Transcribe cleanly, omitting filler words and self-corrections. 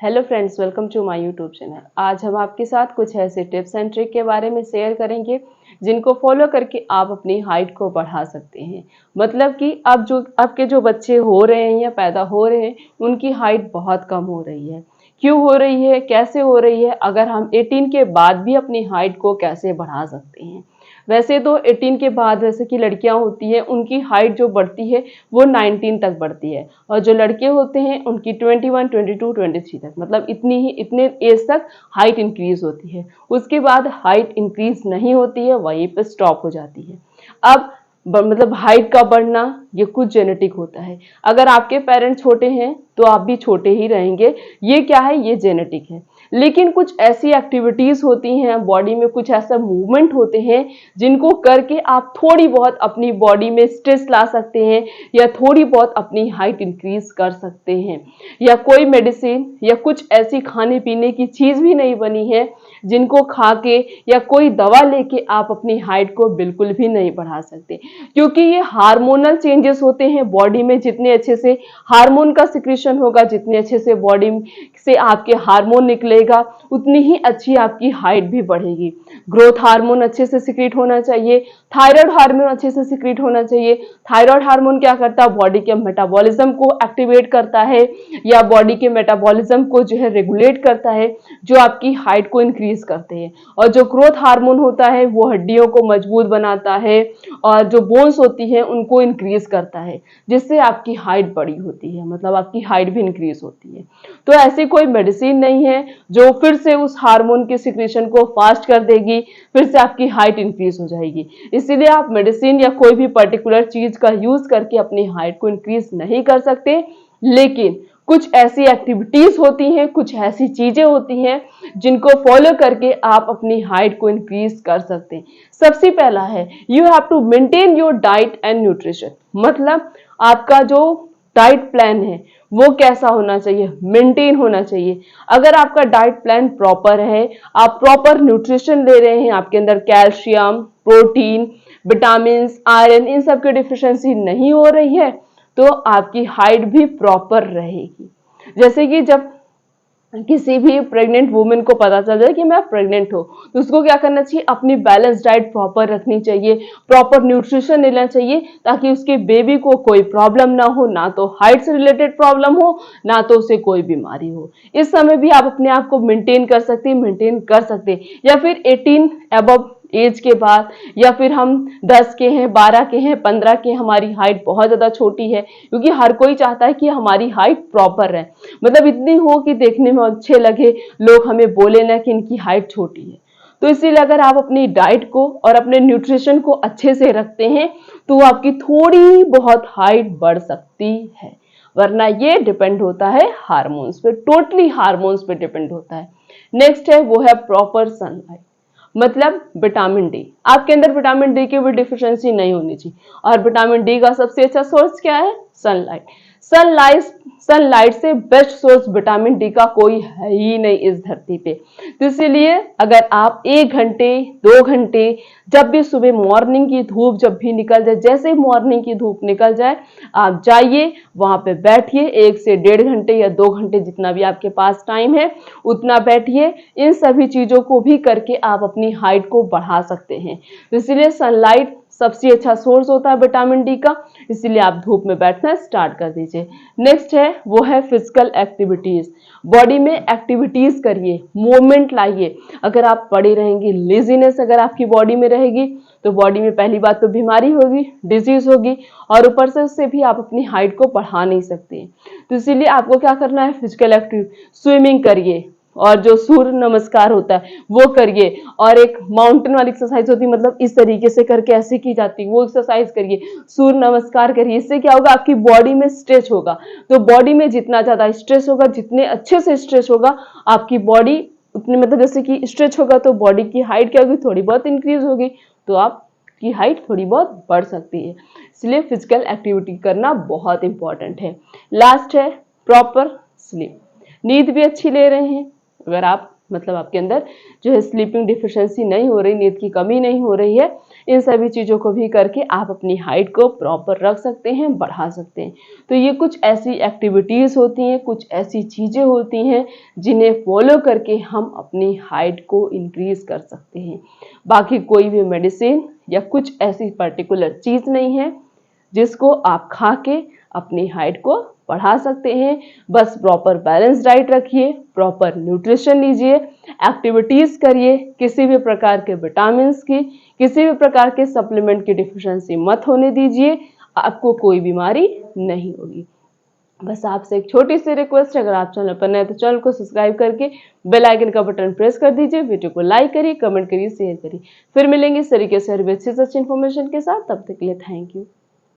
Hello friends, welcome to my YouTube channel. आज हम आपके साथ कुछ ऐसे टिप्स एंड ट्रिक के बारे में शेयर करेंगे जिनको फॉलो करके आप अपनी हाइट को बढ़ा सकते हैं। मतलब कि अब जो आपके जो बच्चे हो रहे हैं या पैदा हो रहे हैं उनकी हाइट बहुत कम हो रही है। क्यों हो रही है, कैसे हो रही है, अगर हम 18 के बाद भी अपनी हाइट को कैसे बढ़ा सकते हैं। वैसे तो 18 के बाद जैसे कि लड़कियां होती हैं उनकी हाइट जो बढ़ती है वो 19 तक बढ़ती है, और जो लड़के होते हैं उनकी 21, 22, 23 तक, मतलब इतने एज तक हाइट इंक्रीज होती है। उसके बाद हाइट इंक्रीज नहीं होती है, वहीं पे स्टॉप हो जाती है। अब मतलब हाइट का बढ़ना ये कुछ जेनेटिक होता है। अगर आपके पेरेंट्स छोटे हैं तो आप भी छोटे ही रहेंगे, ये क्या है, ये जेनेटिक है। लेकिन कुछ ऐसी एक्टिविटीज होती हैं बॉडी में, कुछ ऐसा मूवमेंट होते हैं जिनको करके आप थोड़ी बहुत अपनी बॉडी में स्ट्रेस ला सकते हैं या थोड़ी बहुत अपनी हाइट इंक्रीज कर सकते हैं। या कोई मेडिसिन या कुछ ऐसी खाने पीने की चीज भी नहीं बनी है जिनको खा के या कोई दवा लेके आप अपनी हाइट को बिल्कुल भी नहीं बढ़ा सकते, क्योंकि ये हार्मोनल चेंजेस होते हैं बॉडी में। जितने अच्छे से हार्मोन का सिक्रीशन होगा, जितने अच्छे से बॉडी से आपके हार्मोन निकलेगा, उतनी ही अच्छी आपकी हाइट भी बढ़ेगी। ग्रोथ हार्मोन अच्छे से सिक्रीट होना चाहिए, थायराइड हार्मोन अच्छे से सिक्रीट होना चाहिए। थायराइड हार्मोन क्या करता है, बॉडी के मेटाबॉलिज्म को एक्टिवेट करता है या बॉडी के मेटाबॉलिज्म को जो है रेगुलेट करता है, जो आपकी हाइट को इंक्रीज करते हैं। और जो ग्रोथ हार्मोन होता है वो हड्डियों को मजबूत बनाता है और जो बोन्स होती हैं उनको इंक्रीज करता है, जिससे आपकी हाइट बड़ी होती है, मतलब आपकी हाइट भी इंक्रीज होती है। तो ऐसी कोई मेडिसिन नहीं है जो फिर से उस हार्मोन के सिक्रीशन को फास्ट कर देगी, फिर से आपकी हाइट इंक्रीज हो जाएगी। इसीलिए आप मेडिसिन या कोई भी पर्टिकुलर चीज का यूज करके अपनी हाइट को इंक्रीज नहीं कर सकते। लेकिन कुछ ऐसी एक्टिविटीज होती हैं, कुछ ऐसी चीजें होती हैं जिनको फॉलो करके आप अपनी हाइट को इंक्रीज कर सकते हैं। सबसे पहला है, you have to maintain your diet and nutrition. मतलब आपका जो डाइट प्लान है वो कैसा होना चाहिए, मेंटेन होना चाहिए। अगर आपका डाइट प्लान प्रॉपर है, आप प्रॉपर न्यूट्रिशन ले रहे हैं, आपके अंदर कैल्शियम, प्रोटीन, विटामिन, आयरन, इन सब की डिफिशियंसी नहीं हो रही है, तो आपकी हाइट भी प्रॉपर रहेगी। जैसे कि जब किसी भी प्रेग्नेंट वुमेन को पता चल जाए कि मैं प्रेग्नेंट हूँ, तो उसको क्या करना चाहिए, अपनी बैलेंस डाइट प्रॉपर रखनी चाहिए, प्रॉपर न्यूट्रिशन लेना चाहिए, ताकि उसके बेबी को कोई प्रॉब्लम ना हो, ना तो हाइट से रिलेटेड प्रॉब्लम हो, ना तो उसे कोई बीमारी हो। इस समय भी आप अपने आप को मेंटेन कर सकते हैं, मेंटेन कर सकते हैं। या फिर 18 अबव एज के बाद, या फिर हम 10 के हैं, 12 के हैं, 15 के, हमारी हाइट बहुत ज्यादा छोटी है, क्योंकि हर कोई चाहता है कि हमारी हाइट प्रॉपर है, मतलब इतनी हो कि देखने में अच्छे लगे, लोग हमें बोले ना कि इनकी हाइट छोटी है। तो इसीलिए अगर आप अपनी डाइट को और अपने न्यूट्रिशन को अच्छे से रखते हैं तो आपकी थोड़ी बहुत हाइट बढ़ सकती है, वरना ये डिपेंड होता है हार्मोन्स पे, टोटली हार्मोन्स पे डिपेंड होता है। नेक्स्ट है वो है प्रॉपर सनलाइट। मतलब विटामिन डी, आपके अंदर विटामिन डी की भी डिफिशियंसी नहीं होनी चाहिए। और विटामिन डी का सबसे अच्छा सोर्स क्या है, सनलाइट। सनलाइट सनलाइट से बेस्ट सोर्स विटामिन डी का कोई है ही नहीं इस धरती पे। तो इसीलिए अगर आप 1 घंटे 2 घंटे, जब भी सुबह मॉर्निंग की धूप जब भी निकल जाए, जैसे ही मॉर्निंग की धूप निकल जाए, आप जाइए वहां पे बैठिए, 1 से 1.5 घंटे या 2 घंटे, जितना भी आपके पास टाइम है उतना बैठिए। इन सभी चीजों को भी करके आप अपनी हाइट को बढ़ा सकते हैं। तो इसीलिए सनलाइट सबसे अच्छा सोर्स होता है विटामिन डी का, इसीलिए आप धूप में बैठना स्टार्ट कर दीजिए। नेक्स्ट है वो है फिजिकल एक्टिविटीज। बॉडी में एक्टिविटीज करिए, मूवमेंट लाइए। अगर आप पड़े रहेंगे, लेजीनेस अगर आपकी बॉडी में रहेगी, तो बॉडी में पहली बात तो बीमारी होगी, डिजीज होगी, और ऊपर से उससे भी आप अपनी हाइट को बढ़ा नहीं सकते। तो इसीलिए आपको क्या करना है, फिजिकल एक्टिविटी, स्विमिंग करिए, और जो सूर्य नमस्कार होता है वो करिए, और एक माउंटेन वाली एक्सरसाइज होती है, मतलब इस तरीके से करके ऐसे की जाती है, वो एक्सरसाइज करिए, सूर्य नमस्कार करिए। इससे क्या होगा, आपकी बॉडी में स्ट्रेच होगा। तो बॉडी में जितना ज्यादा स्ट्रेच होगा, जितने अच्छे से स्ट्रेच होगा आपकी बॉडी, उतने मतलब जैसे कि स्ट्रेच होगा तो बॉडी की हाइट क्या होगी, थोड़ी बहुत इंक्रीज होगी, तो आपकी हाइट थोड़ी बहुत बढ़ सकती है। इसलिए फिजिकल एक्टिविटी करना बहुत इंपॉर्टेंट है। लास्ट है प्रॉपर स्लीप। नींद भी अच्छी ले रहे हैं, अगर आप मतलब आपके अंदर जो है स्लीपिंग डिफिशियंसी नहीं हो रही, नींद की कमी नहीं हो रही है, इन सभी चीज़ों को भी करके आप अपनी हाइट को प्रॉपर रख सकते हैं, बढ़ा सकते हैं। तो ये कुछ ऐसी एक्टिविटीज़ होती हैं, कुछ ऐसी चीज़ें होती हैं जिन्हें फॉलो करके हम अपनी हाइट को इंक्रीज कर सकते हैं। बाकी कोई भी मेडिसिन या कुछ ऐसी पर्टिकुलर चीज़ नहीं है जिसको आप खा के अपनी हाइट को बढ़ा सकते हैं। बस प्रॉपर बैलेंस डाइट रखिए, प्रॉपर न्यूट्रिशन लीजिए, एक्टिविटीज़ करिए, किसी भी प्रकार के विटामिन्स की, किसी भी प्रकार के सप्लीमेंट की डिफिशियंसी मत होने दीजिए, आपको कोई बीमारी नहीं होगी। बस आपसे एक छोटी सी रिक्वेस्ट है, अगर आप चैनल पर नए तो चैनल को सब्सक्राइब करके बेल आइकन का बटन प्रेस कर दीजिए, वीडियो को लाइक करिए, कमेंट करिए, शेयर करिए। फिर मिलेंगे इस तरीके से अच्छी इन्फॉर्मेशन के साथ, तब तक के लिए थैंक यू।